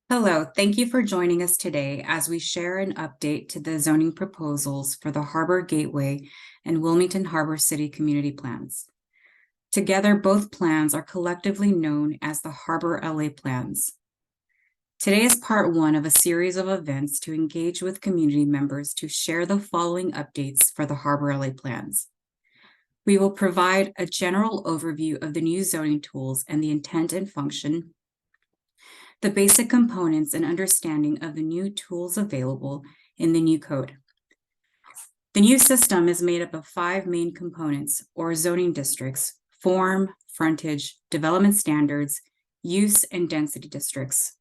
Hello, thank you for joining us today as we share an update to the zoning proposals for the Harbor Gateway and Wilmington Harbor City community plans. Together, both plans are collectively known as the Harbor LA plans. Today is part one of a series of events to engage with community members to share the following updates for the Harbor LA plans. We will provide a general overview of the new zoning tools and the intent and function, the basic components and understanding of the new tools available in the new code. The new system is made up of 5 main components or zoning districts: form, frontage, development standards, use, and density districts.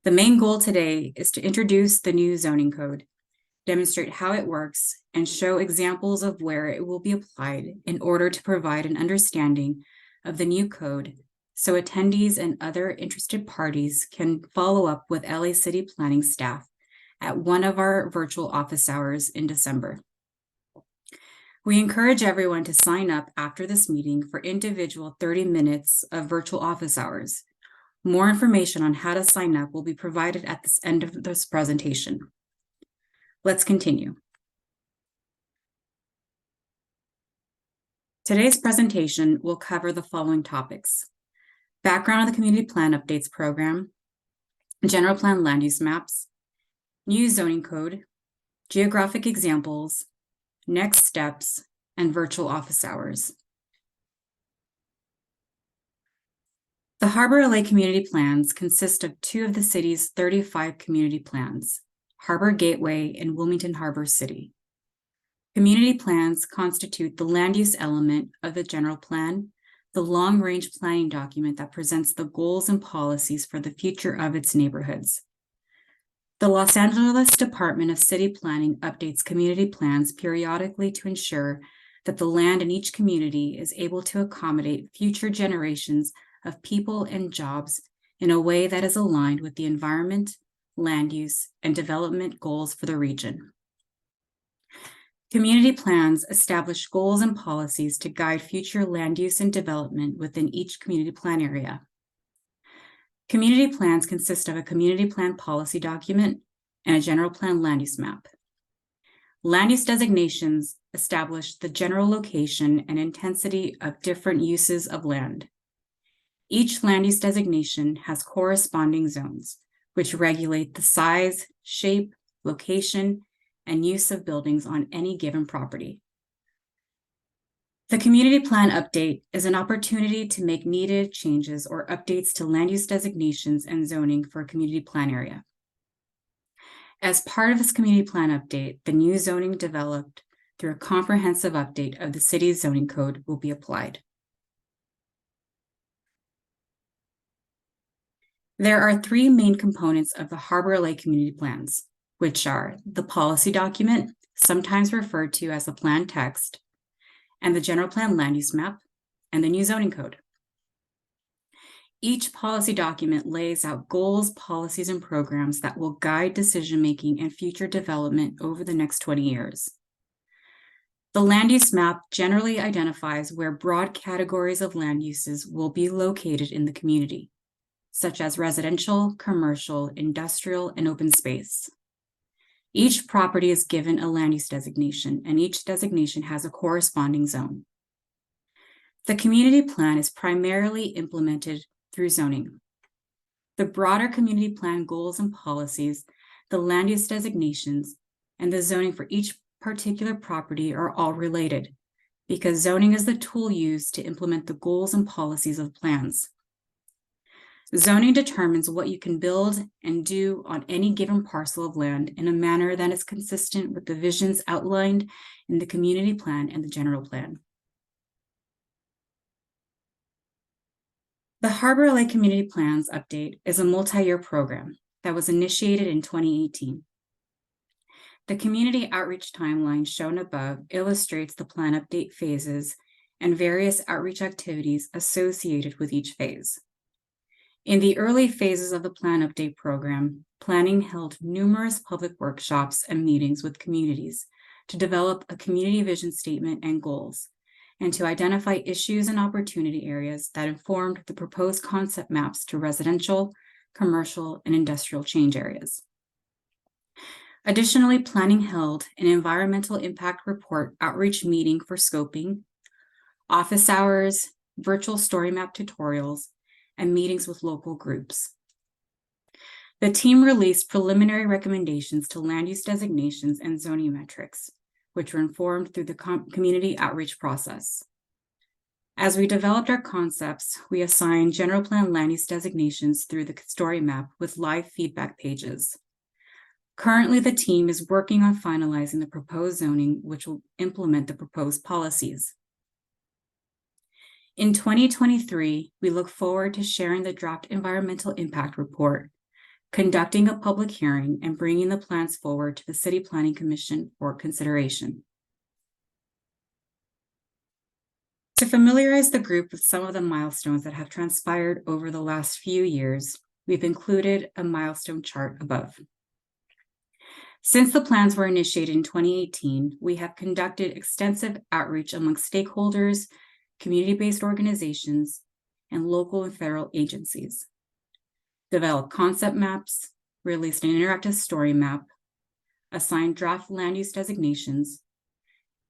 The main goal today is to introduce the new zoning code, demonstrate how it works, and show examples of where it will be applied in order to provide an understanding of the new code so attendees and other interested parties can follow up with LA City Planning staff at one of our virtual office hours in December. We encourage everyone to sign up after this meeting for individual 30 minutes of virtual office hours. More information on how to sign up will be provided at the end of this presentation. Let's continue. Today's presentation will cover the following topics: background on the Community Plan Updates program, general plan land use maps, new zoning code, geographic examples, next steps, and virtual office hours. The Harbor LA community plans consist of 2 of the city's 35 community plans, Harbor Gateway and Wilmington Harbor City. Community plans constitute the land use element of the general plan, the long-range planning document that presents the goals and policies for the future of its neighborhoods. The Los Angeles Department of City Planning updates community plans periodically to ensure that the land in each community is able to accommodate future generations of people and jobs in a way that is aligned with the environment, land use, and development goals for the region. Community plans establish goals and policies to guide future land use and development within each community plan area. Community plans consist of a community plan policy document and a general plan land use map. Land use designations establish the general location and intensity of different uses of land. Each land use designation has corresponding zones, which regulate the size, shape, location, and use of buildings on any given property. The community plan update is an opportunity to make needed changes or updates to land use designations and zoning for a community plan area. As part of this community plan update, the new zoning developed through a comprehensive update of the city's zoning code will be applied. There are 3 main components of the Harbor LA community plans, which are the policy document, sometimes referred to as the plan text, and the general plan land use map, and the new zoning code. Each policy document lays out goals, policies, and programs that will guide decision-making and future development over the next 20 years. The land use map generally identifies where broad categories of land uses will be located in the community, such as residential, commercial, industrial, and open space. Each property is given a land use designation, and each designation has a corresponding zone. The community plan is primarily implemented through zoning. The broader community plan goals and policies, the land use designations, and the zoning for each particular property are all related, because zoning is the tool used to implement the goals and policies of plans. Zoning determines what you can build and do on any given parcel of land in a manner that is consistent with the visions outlined in the community plan and the general plan. The Harbor LA Community Plans Update is a multi-year program that was initiated in 2018. The community outreach timeline shown above illustrates the plan update phases and various outreach activities associated with each phase. In the early phases of the plan update program, planning held numerous public workshops and meetings with communities to develop a community vision statement and goals, and to identify issues and opportunity areas that informed the proposed concept maps to residential, commercial, and industrial change areas. Additionally, planning held an environmental impact report outreach meeting for scoping, office hours, virtual story map tutorials, and meetings with local groups. The team released preliminary recommendations to land use designations and zoning metrics, which were informed through the community outreach process. As we developed our concepts, we assigned general plan land use designations through the story map with live feedback pages. Currently, the team is working on finalizing the proposed zoning, which will implement the proposed policies. In 2023, we look forward to sharing the draft environmental impact report, conducting a public hearing, and bringing the plans forward to the City Planning Commission for consideration. To familiarize the group with some of the milestones that have transpired over the last few years, we've included a milestone chart above. Since the plans were initiated in 2018, we have conducted extensive outreach among stakeholders, community-based organizations, and local and federal agencies. Developed concept maps, released an interactive story map, assigned draft land use designations,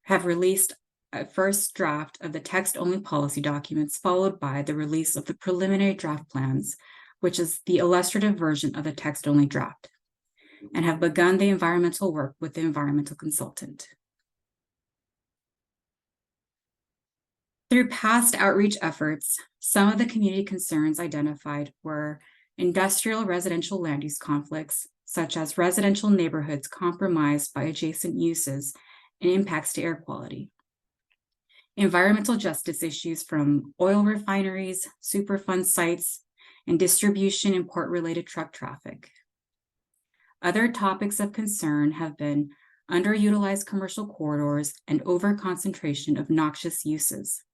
have released a first draft of the text-only policy documents, followed by the release of the preliminary draft plans, which is the illustrative version of the text-only draft, and have begun the environmental work with the environmental consultant. Through past outreach efforts, some of the community concerns identified were industrial residential land use conflicts, such as residential neighborhoods compromised by adjacent uses and impacts to air quality. Environmental justice issues from oil refineries, Superfund sites, and distribution and port-related truck traffic. Other topics of concern have been underutilized commercial corridors and over-concentration of noxious uses.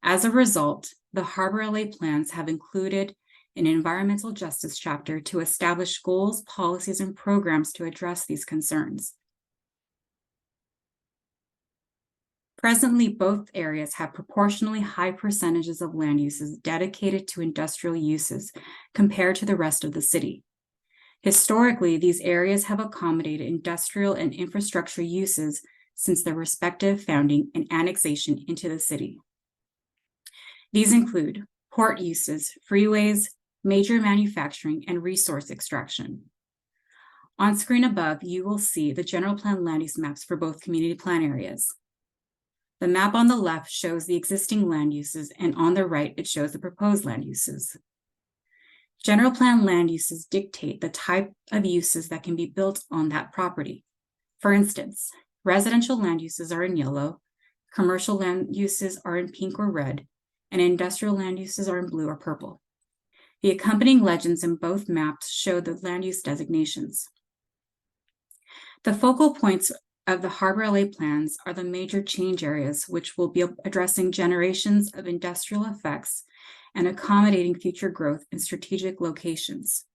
As a result, the Harbor LA plans have included an environmental justice chapter to establish goals, policies, and programs to address these concerns. Presently, both areas have proportionally high percentages of land uses dedicated to industrial uses compared to the rest of the city. Historically, these areas have accommodated industrial and infrastructure uses since their respective founding and annexation into the city. These include port uses, freeways, major manufacturing, and resource extraction. On screen above, you will see the general plan land use maps for both community plan areas. The map on the left shows the existing land uses, and on the right, it shows the proposed land uses. General plan land uses dictate the type of uses that can be built on that property. For instance, residential land uses are in yellow, commercial land uses are in pink or red, and industrial land uses are in blue or purple. The accompanying legends in both maps show the land use designations. The focal points of the Harbor LA plans are the major change areas, which will be addressing generations of industrial effects and accommodating future growth in strategic locations.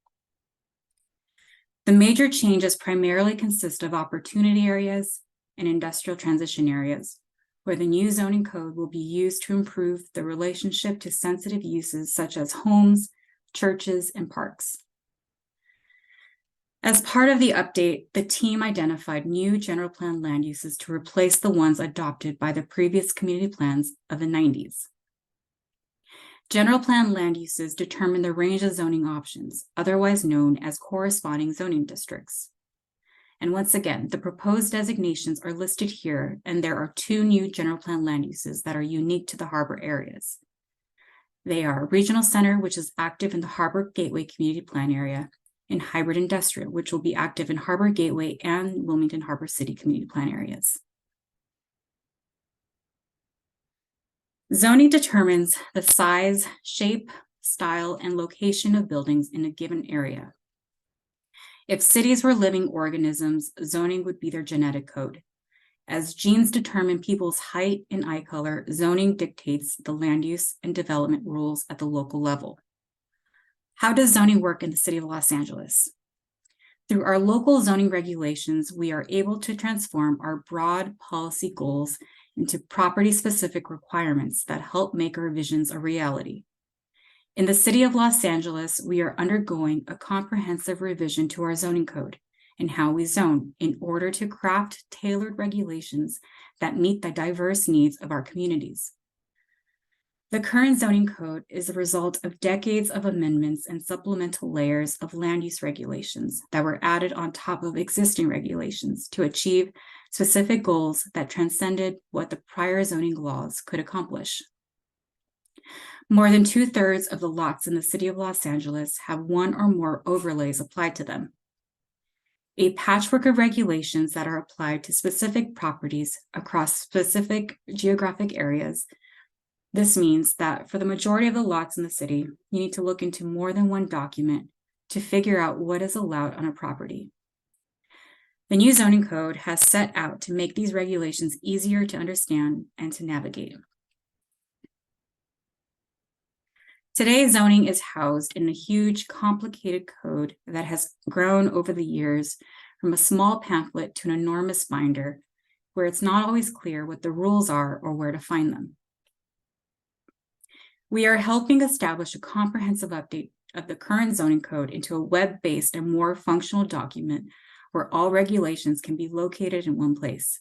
The major changes primarily consist of opportunity areas and industrial transition areas, where the new zoning code will be used to improve the relationship to sensitive uses such as homes, churches, and parks. As part of the update, the team identified new general plan land uses to replace the ones adopted by the previous community plans of the 90s. General plan land uses determine the range of zoning options, otherwise known as corresponding zoning districts. And once again, the proposed designations are listed here, and there are two new general plan land uses that are unique to the harbor areas. They are Regional Center, which is active in the Harbor Gateway Community Plan area, and Hybrid Industrial, which will be active in Harbor Gateway and Wilmington Harbor City Community Plan areas. Zoning determines the size, shape, style, and location of buildings in a given area. If cities were living organisms, zoning would be their genetic code. As genes determine people's height and eye color, zoning dictates the land use and development rules at the local level. How does zoning work in the city of Los Angeles? Through our local zoning regulations, we are able to transform our broad policy goals into property-specific requirements that help make our visions a reality. In the city of Los Angeles, we are undergoing a comprehensive revision to our zoning code and how we zone in order to craft tailored regulations that meet the diverse needs of our communities. The current zoning code is a result of decades of amendments and supplemental layers of land use regulations that were added on top of existing regulations to achieve specific goals that transcended what the prior zoning laws could accomplish. More than 2/3 of the lots in the city of Los Angeles have one or more overlays applied to them. A patchwork of regulations that are applied to specific properties across specific geographic areas. This means that for the majority of the lots in the city, you need to look into more than one document to figure out what is allowed on a property. The new zoning code has set out to make these regulations easier to understand and to navigate. Today, zoning is housed in a huge, complicated code that has grown over the years from a small pamphlet to an enormous binder, where it's not always clear what the rules are or where to find them. We are helping establish a comprehensive update of the current zoning code into a web-based and more functional document where all regulations can be located in one place.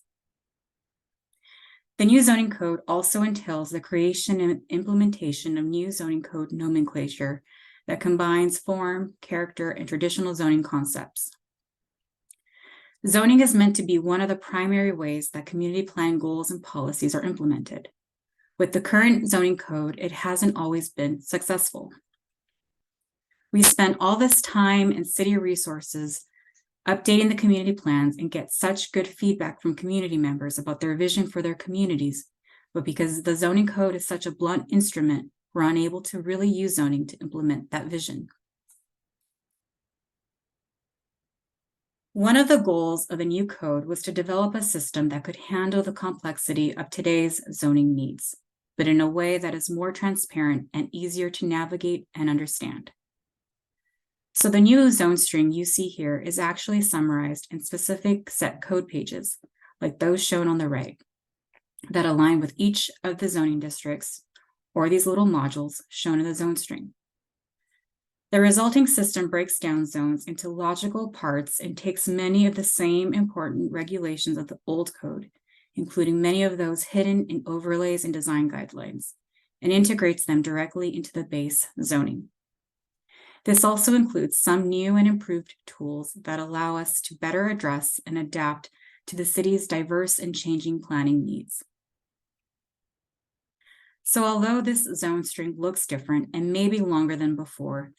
The new zoning code also entails the creation and implementation of new zoning code nomenclature that combines form, character, and traditional zoning concepts. Zoning is meant to be one of the primary ways that community plan goals and policies are implemented. With the current zoning code, it hasn't always been successful. We spent all this time and city resources updating the community plans and get such good feedback from community members about their vision for their communities. But because the zoning code is such a blunt instrument, we're unable to really use zoning to implement that vision. One of the goals of the new code was to develop a system that could handle the complexity of today's zoning needs, but in a way that is more transparent and easier to navigate and understand. So the new zone string you see here is actually summarized in specific set code pages, like those shown on the right, that align with each of the zoning districts or these little modules shown in the zone string. The resulting system breaks down zones into logical parts and takes many of the same important regulations of the old code, including many of those hidden in overlays and design guidelines, and integrates them directly into the base zoning. This also includes some new and improved tools that allow us to better address and adapt to the city's diverse and changing planning needs. So although this zone string looks different and may be longer than before,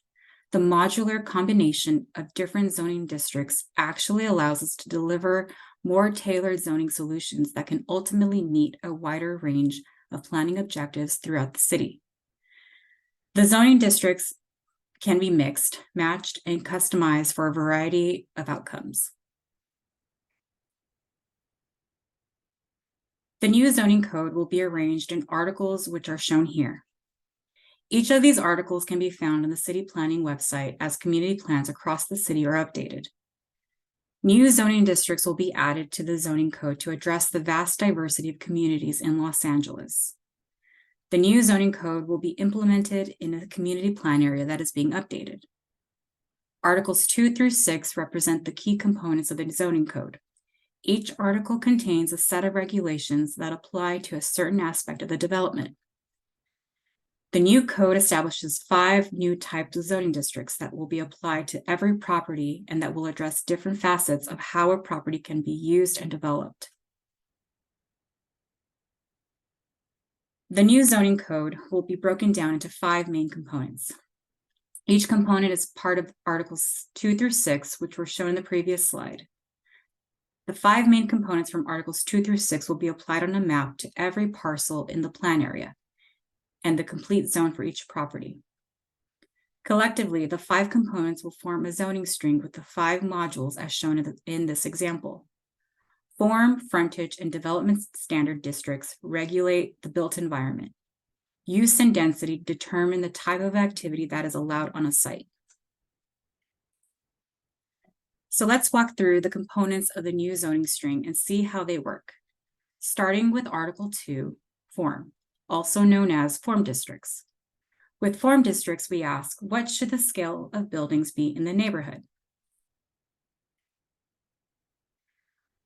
the modular combination of different zoning districts actually allows us to deliver more tailored zoning solutions that can ultimately meet a wider range of planning objectives throughout the city. The zoning districts can be mixed, matched, and customized for a variety of outcomes. The new zoning code will be arranged in articles which are shown here. Each of these articles can be found on the city planning website as community plans across the city are updated. New zoning districts will be added to the zoning code to address the vast diversity of communities in Los Angeles. The new zoning code will be implemented in a community plan area that is being updated. Articles 2 through 6 represent the key components of the zoning code. Each article contains a set of regulations that apply to a certain aspect of the development. The new code establishes 5 new types of zoning districts that will be applied to every property and that will address different facets of how a property can be used and developed. The new zoning code will be broken down into 5 main components. Each component is part of Articles 2 through 6, which were shown in the previous slide. The 5 main components from Articles 2 through 6 will be applied on a map to every parcel in the plan area and the complete zone for each property. Collectively, the 5 components will form a zoning string with the 5 modules as shown in this example. Form, frontage, and development standard districts regulate the built environment. Use and density determine the type of activity that is allowed on a site. So let's walk through the components of the new zoning string and see how they work. Starting with Article 2, form, also known as form districts. With form districts, we ask, what should the scale of buildings be in the neighborhood?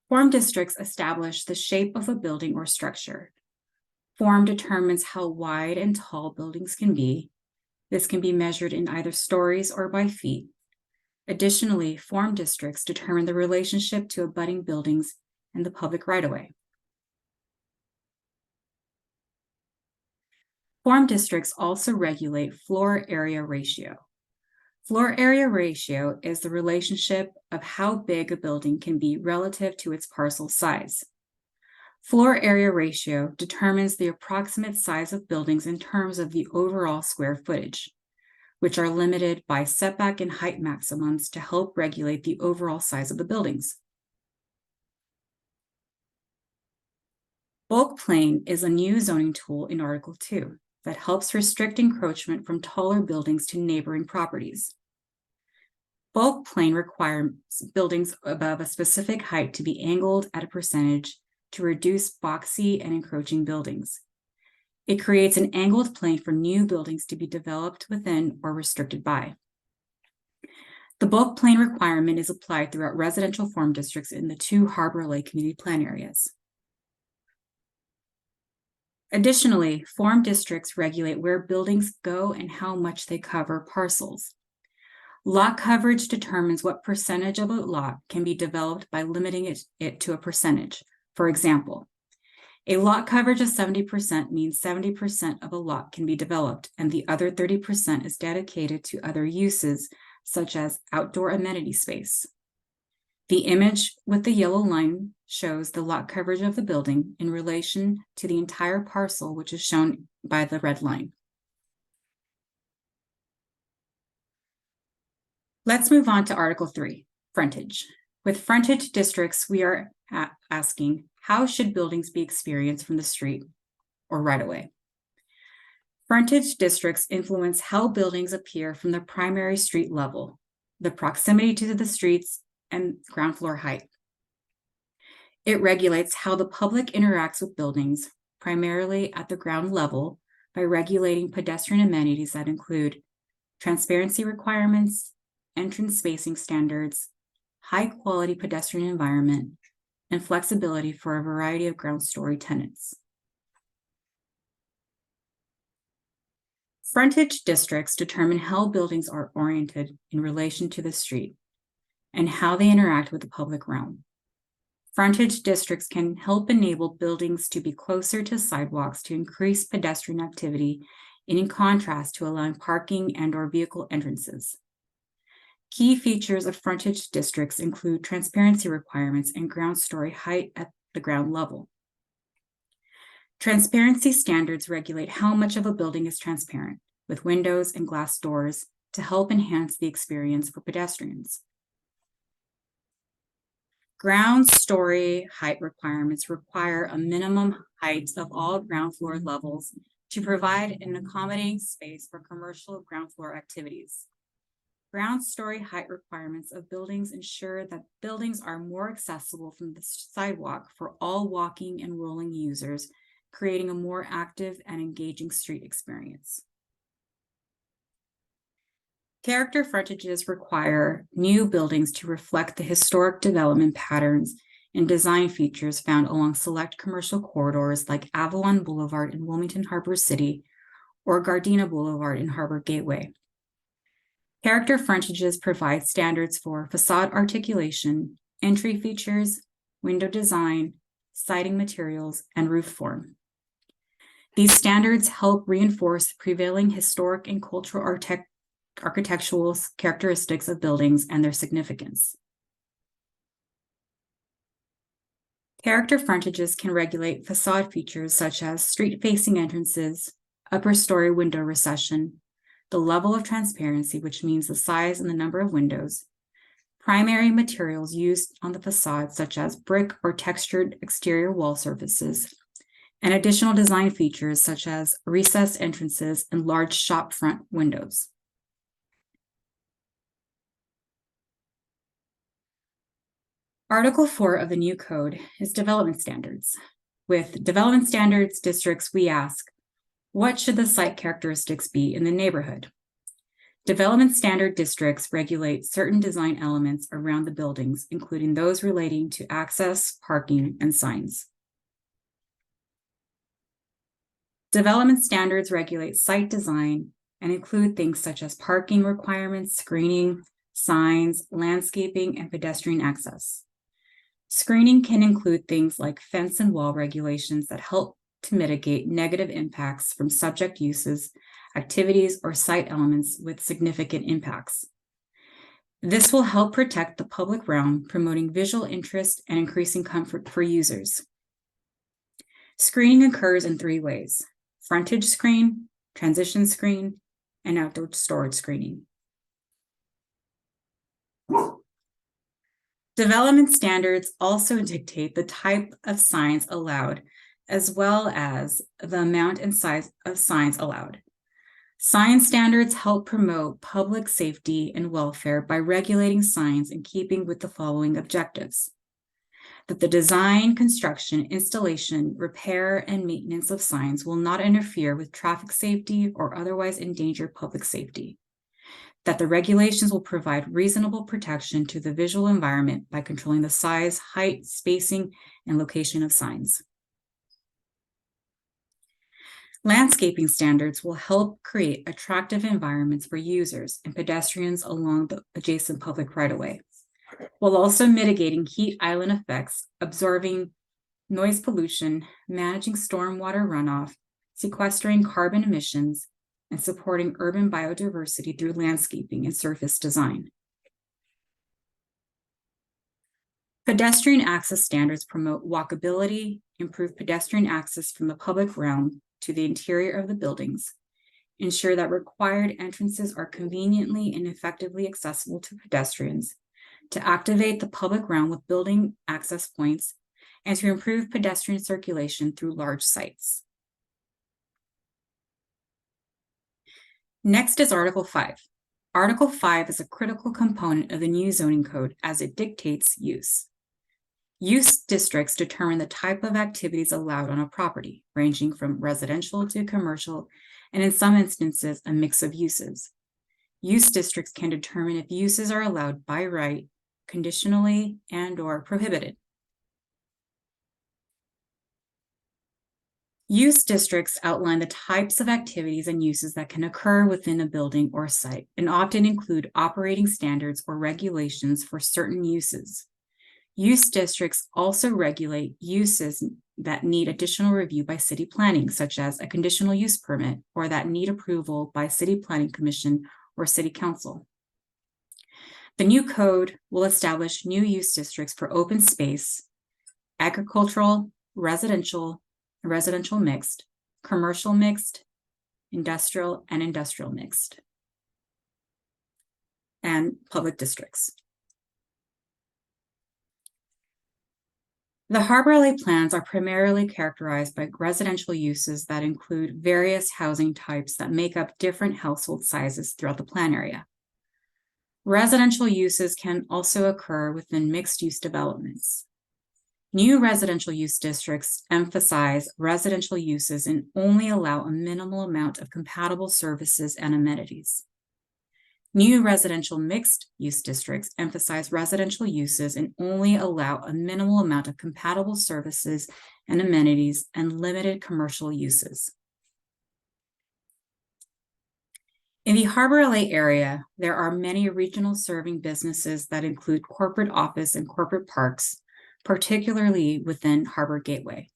Form districts establish the shape of a building or structure. Form determines how wide and tall buildings can be. This can be measured in either stories or by feet. Additionally, form districts determine the relationship to abutting buildings and the public right-of-way. Form districts also regulate floor area ratio. Floor area ratio is the relationship of how big a building can be relative to its parcel size. Floor area ratio determines the approximate size of buildings in terms of the overall square footage, which are limited by setback and height maximums to help regulate the overall size of the buildings. Bulk plane is a new zoning tool in Article 2 that helps restrict encroachment from taller buildings to neighboring properties. Bulk plane requires buildings above a specific height to be angled at a percentage to reduce boxy and encroaching buildings. It creates an angled plane for new buildings to be developed within or restricted by. The bulk plane requirement is applied throughout residential form districts in the 2 Harbor Lake community plan areas. Additionally, form districts regulate where buildings go and how much they cover parcels. Lot coverage determines what percentage of a lot can be developed by limiting it to a percentage. For example, a lot coverage of 70% means 70% of a lot can be developed, and the other 30% is dedicated to other uses, such as outdoor amenity space. The image with the yellow line shows the lot coverage of the building in relation to the entire parcel, which is shown by the red line. Let's move on to Article 3, frontage. With frontage districts, we are asking, how should buildings be experienced from the street or right-of-way? Frontage districts influence how buildings appear from the primary street level, the proximity to the streets, and ground floor height. It regulates how the public interacts with buildings, primarily at the ground level, by regulating pedestrian amenities that include transparency requirements, entrance spacing standards, high-quality pedestrian environment, and flexibility for a variety of ground story tenants. Frontage districts determine how buildings are oriented in relation to the street and how they interact with the public realm. Frontage districts can help enable buildings to be closer to sidewalks to increase pedestrian activity, in contrast to allowing parking and/or vehicle entrances. Key features of frontage districts include transparency requirements and ground story height at the ground level. Transparency standards regulate how much of a building is transparent, with windows and glass doors to help enhance the experience for pedestrians. Ground story height requirements require a minimum height of all ground floor levels to provide an accommodating space for commercial ground floor activities. Ground story height requirements of buildings ensure that buildings are more accessible from the sidewalk for all walking and rolling users, creating a more active and engaging street experience. Character frontages require new buildings to reflect the historic development patterns and design features found along select commercial corridors like Avalon Boulevard in Wilmington Harbor City or Gardena Boulevard in Harbor Gateway. Character frontages provide standards for facade articulation, entry features, window design, siding materials, and roof form. These standards help reinforce the prevailing historic and cultural architectural characteristics of buildings and their significance. Character frontages can regulate facade features such as street-facing entrances, upper story window recession, the level of transparency, which means the size and the number of windows, primary materials used on the facade, such as brick or textured exterior wall surfaces, and additional design features such as recessed entrances and large shop front windows. Article 4 of the new code is development standards. With development standards districts, we ask, What should the site characteristics be in the neighborhood? Development standard districts regulate certain design elements around the buildings, including those relating to access, parking, and signs. Development standards regulate site design and include things such as parking requirements, screening, signs, landscaping, and pedestrian access. Screening can include things like fence and wall regulations that help to mitigate negative impacts from subject uses, activities, or site elements with significant impacts. This will help protect the public realm, promoting visual interest and increasing comfort for users. Screening occurs in 3 ways: frontage screen, transition screen, and outdoor storage screening. Development standards also dictate the type of signs allowed, as well as the amount and size of signs allowed. Sign standards help promote public safety and welfare by regulating signs in keeping with the following objectives: that the design, construction, installation, repair, and maintenance of signs will not interfere with traffic safety or otherwise endanger public safety; that the regulations will provide reasonable protection to the visual environment by controlling the size, height, spacing, and location of signs. Landscaping standards will help create attractive environments for users and pedestrians along the adjacent public right-of-way, while also mitigating heat island effects, absorbing noise pollution, managing stormwater runoff, sequestering carbon emissions, and supporting urban biodiversity through landscaping and surface design. Pedestrian access standards promote walkability, improve pedestrian access from the public realm to the interior of the buildings, ensure that required entrances are conveniently and effectively accessible to pedestrians, to activate the public realm with building access points, and to improve pedestrian circulation through large sites. Next is Article 5. Article 5 is a critical component of the new zoning code as it dictates use. Use districts determine the type of activities allowed on a property, ranging from residential to commercial, and in some instances, a mix of uses. Use districts can determine if uses are allowed by right, conditionally, and/or prohibited. Use districts outline the types of activities and uses that can occur within a building or site, and often include operating standards or regulations for certain uses. Use districts also regulate uses that need additional review by city planning, such as a conditional use permit, or that need approval by City Planning Commission or City Council. The new code will establish new use districts for open space, agricultural, residential mixed, commercial mixed, industrial and industrial mixed, and public districts. The Harbor LA plans are primarily characterized by residential uses that include various housing types that make up different household sizes throughout the plan area. Residential uses can also occur within mixed-use developments. New residential use districts emphasize residential uses and only allow a minimal amount of compatible services and amenities. New residential mixed-use districts emphasize residential uses and only allow a minimal amount of compatible services and amenities and limited commercial uses. In the Harbor LA area, there are many regional serving businesses that include corporate office and corporate parks, particularly within Harbor Gateway.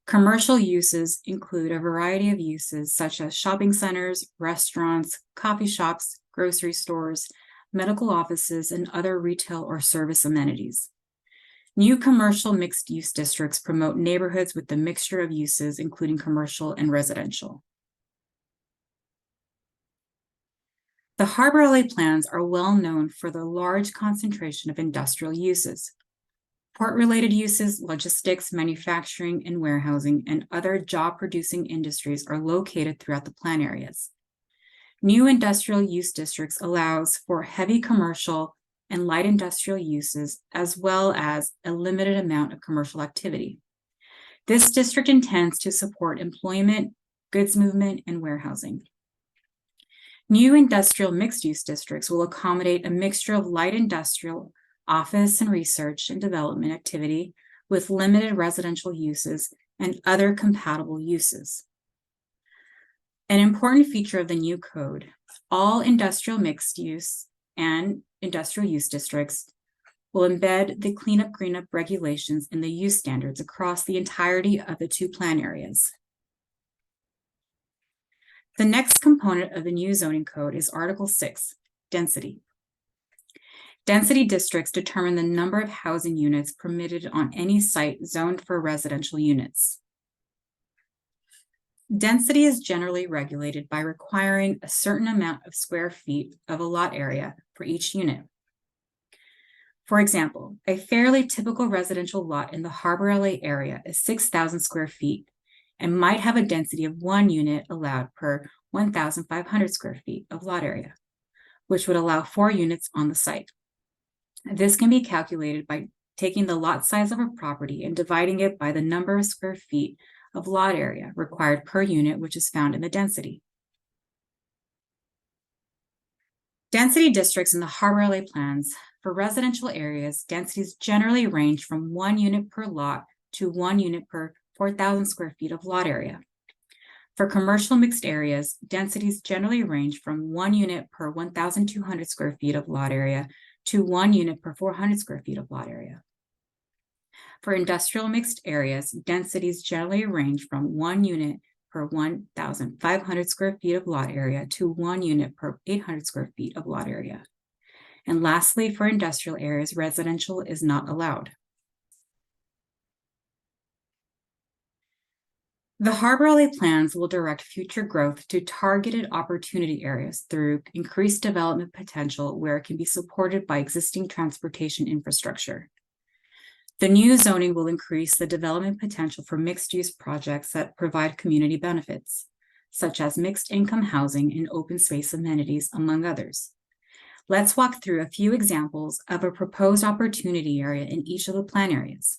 Commercial uses include a variety of uses such as shopping centers, restaurants, coffee shops, grocery stores, medical offices, and other retail or service amenities. New commercial mixed-use districts promote neighborhoods with the mixture of uses, including commercial and residential. The Harbor LA plans are well known for the large concentration of industrial uses. Port-related uses, logistics, manufacturing, and warehousing, and other job-producing industries are located throughout the plan areas. New industrial use districts allows for heavy commercial and light industrial uses, as well as a limited amount of commercial activity. This district intends to support employment, goods movement, and warehousing. New industrial mixed-use districts will accommodate a mixture of light industrial, office and research and development activity with limited residential uses and other compatible uses. An important feature of the new code, all industrial mixed use and industrial use districts will embed the cleanup greenup regulations in the use standards across the entirety of the two plan areas. The next component of the new zoning code is Article 6, density. Density districts determine the number of housing units permitted on any site zoned for residential units. Density is generally regulated by requiring a certain amount of square feet of a lot area for each unit. For example, a fairly typical residential lot in the Harbor LA area is 6,000 square feet and might have a density of 1 unit allowed per 1,500 square feet of lot area, which would allow 4 units on the site. This can be calculated by taking the lot size of a property and dividing it by the number of square feet of lot area required per unit, which is found in the density. Density districts in the Harbor LA plans for residential areas, densities generally range from 1 unit per lot to 1 unit per 4,000 square feet of lot area. For commercial mixed areas, densities generally range from 1 unit per 1,200 square feet of lot area to 1 unit per 400 square feet of lot area. For industrial mixed areas, densities generally range from 1 unit per 1,500 square feet of lot area to 1 unit per 800 square feet of lot area. And lastly, for industrial areas, residential is not allowed. The Harbor LA plans will direct future growth to targeted opportunity areas through increased development potential where it can be supported by existing transportation infrastructure. The new zoning will increase the development potential for mixed-use projects that provide community benefits, such as mixed-income housing and open space amenities, among others. Let's walk through a few examples of a proposed opportunity area in each of the plan areas.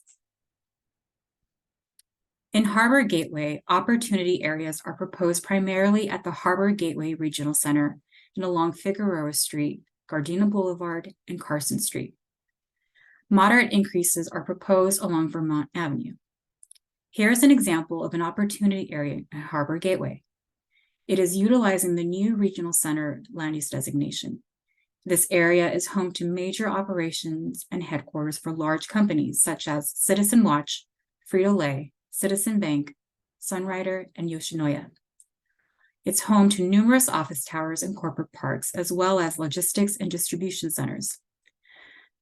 In Harbor Gateway, opportunity areas are proposed primarily at the Harbor Gateway Regional Center and along Figueroa Street, Gardena Boulevard, and Carson Street. Moderate increases are proposed along Vermont Avenue. Here's an example of an opportunity area at Harbor Gateway. It is utilizing the new Regional Center land use designation. This area is home to major operations and headquarters for large companies such as Citizen Watch, Frito-Lay, Citizen Bank, Sunrider, and Yoshinoya. It's home to numerous office towers and corporate parks, as well as logistics and distribution centers.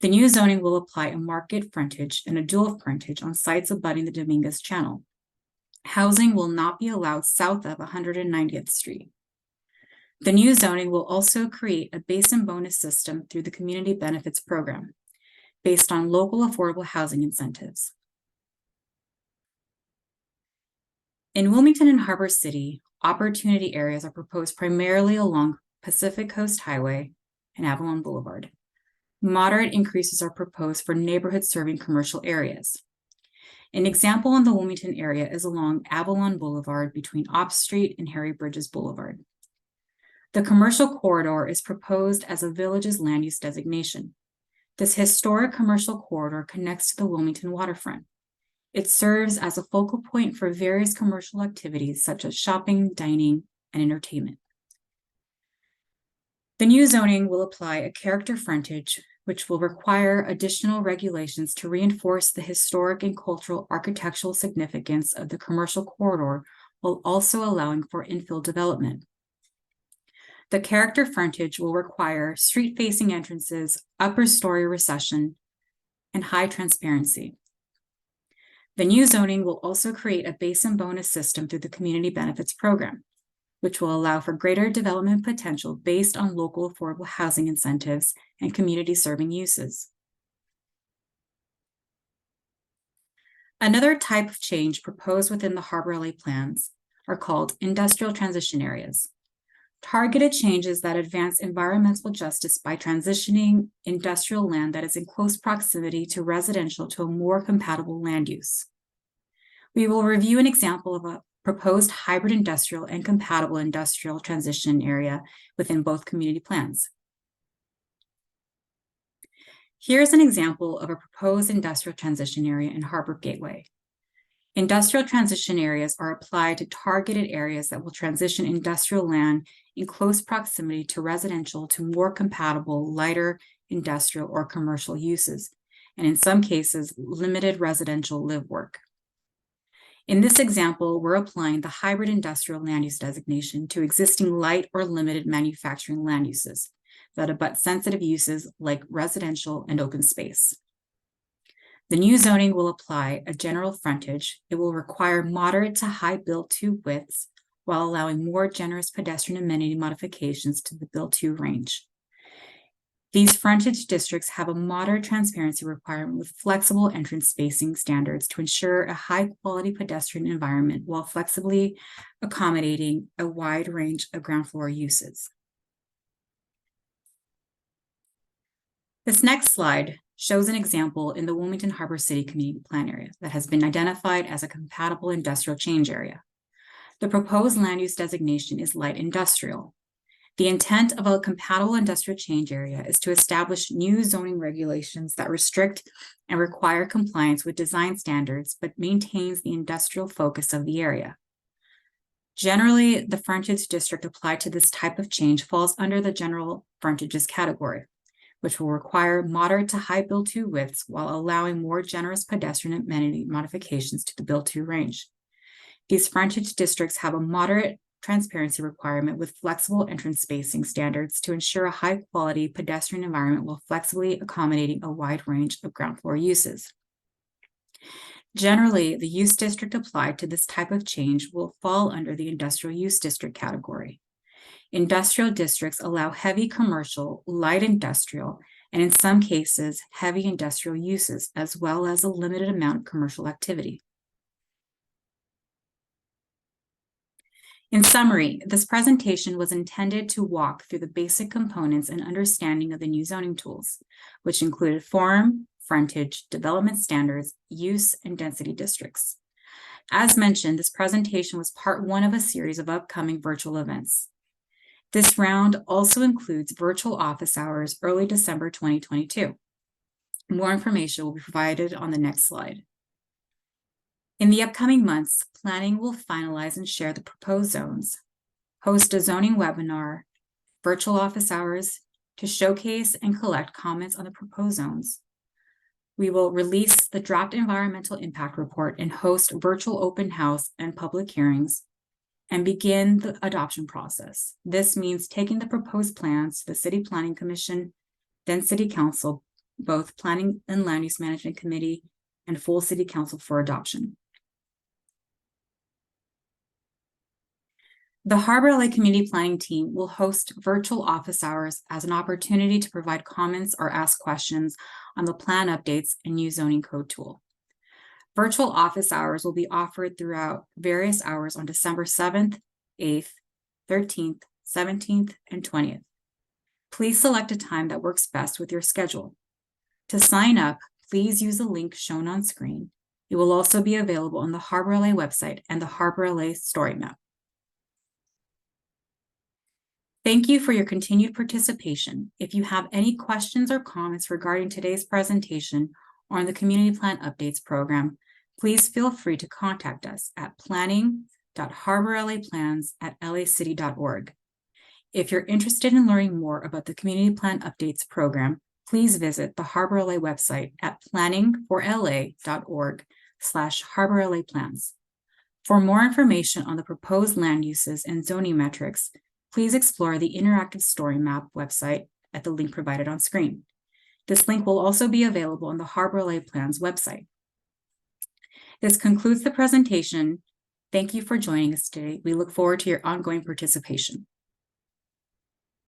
The new zoning will apply a market frontage and a dual frontage on sites abutting the Dominguez Channel. Housing will not be allowed south of 190th Street. The new zoning will also create a basin bonus system through the Community Benefits Program, based on local affordable housing incentives. In Wilmington and Harbor City, opportunity areas are proposed primarily along Pacific Coast Highway and Avalon Boulevard. Moderate increases are proposed for neighborhood serving commercial areas. An example in the Wilmington area is along Avalon Boulevard between Opp Street and Harry Bridges Boulevard. The commercial corridor is proposed as a village's land use designation. This historic commercial corridor connects to the Wilmington waterfront. It serves as a focal point for various commercial activities such as shopping, dining, and entertainment. The new zoning will apply a character frontage, which will require additional regulations to reinforce the historic and cultural architectural significance of the commercial corridor, while also allowing for infill development. The character frontage will require street-facing entrances, upper story recession, and high transparency. The new zoning will also create a basin bonus system through the Community Benefits Program, which will allow for greater development potential based on local affordable housing incentives and community serving uses. Another type of change proposed within the Harbor LA plans are called industrial transition areas. Targeted changes that advance environmental justice by transitioning industrial land that is in close proximity to residential to a more compatible land use. We will review an example of a proposed hybrid industrial and compatible industrial transition area within both community plans. Here's an example of a proposed industrial transition area in Harbor Gateway. Industrial transition areas are applied to targeted areas that will transition industrial land in close proximity to residential to more compatible, lighter industrial or commercial uses, and in some cases, limited residential live work. In this example, we're applying the hybrid industrial land use designation to existing light or limited manufacturing land uses that abut sensitive uses like residential and open space. The new zoning will apply a general frontage. It will require moderate to high build-to widths while allowing more generous pedestrian amenity modifications to the build-to range. These frontage districts have a moderate transparency requirement with flexible entrance spacing standards to ensure a high-quality pedestrian environment while flexibly accommodating a wide range of ground floor uses. This next slide shows an example in the Wilmington Harbor City Community Plan area that has been identified as a compatible industrial change area. The proposed land use designation is light industrial. The intent of a compatible industrial change area is to establish new zoning regulations that restrict and require compliance with design standards, but maintains the industrial focus of the area. Generally, the frontage district applied to this type of change falls under the general frontages category, which will require moderate to high build-to widths while allowing more generous pedestrian amenity modifications to the build-to range. These frontage districts have a moderate transparency requirement with flexible entrance spacing standards to ensure a high-quality pedestrian environment while flexibly accommodating a wide range of ground floor uses. Generally, the use district applied to this type of change will fall under the industrial use district category. Industrial districts allow heavy commercial, light industrial, and in some cases, heavy industrial uses, as well as a limited amount of commercial activity. In summary, this presentation was intended to walk through the basic components and understanding of the new zoning tools, which included form, frontage, development standards, use, and density districts. As mentioned, this presentation was part one of a series of upcoming virtual events. This round also includes virtual office hours early December 2022. More information will be provided on the next slide. In the upcoming months, planning will finalize and share the proposed zones, host a zoning webinar, virtual office hours to showcase and collect comments on the proposed zones. We will release the draft environmental impact report and host virtual open house and public hearings and begin the adoption process. This means taking the proposed plans to the City Planning Commission, then City Council, both Planning and Land Use Management Committee, and full City Council for adoption. The Harbor LA Community Planning team will host virtual office hours as an opportunity to provide comments or ask questions on the plan updates and new zoning code tool. Virtual office hours will be offered throughout various hours on December 7th, 8th, 13th, 17th, and 20th. Please select a time that works best with your schedule. To sign up, please use the link shown on screen. It will also be available on the Harbor LA website and the Harbor LA story map. Thank you for your continued participation. If you have any questions or comments regarding today's presentation or on the Community Plan Updates program, please feel free to contact us at planning.harborlaplans@lacity.org. If you're interested in learning more about the Community Plan Updates program, please visit the Harbor LA website at planningforla.org/harborlaplans. For more information on the proposed land uses and zoning metrics, please explore the interactive story map website at the link provided on screen. This link will also be available on the Harbor LA Plans website. This concludes the presentation. Thank you for joining us today. We look forward to your ongoing participation.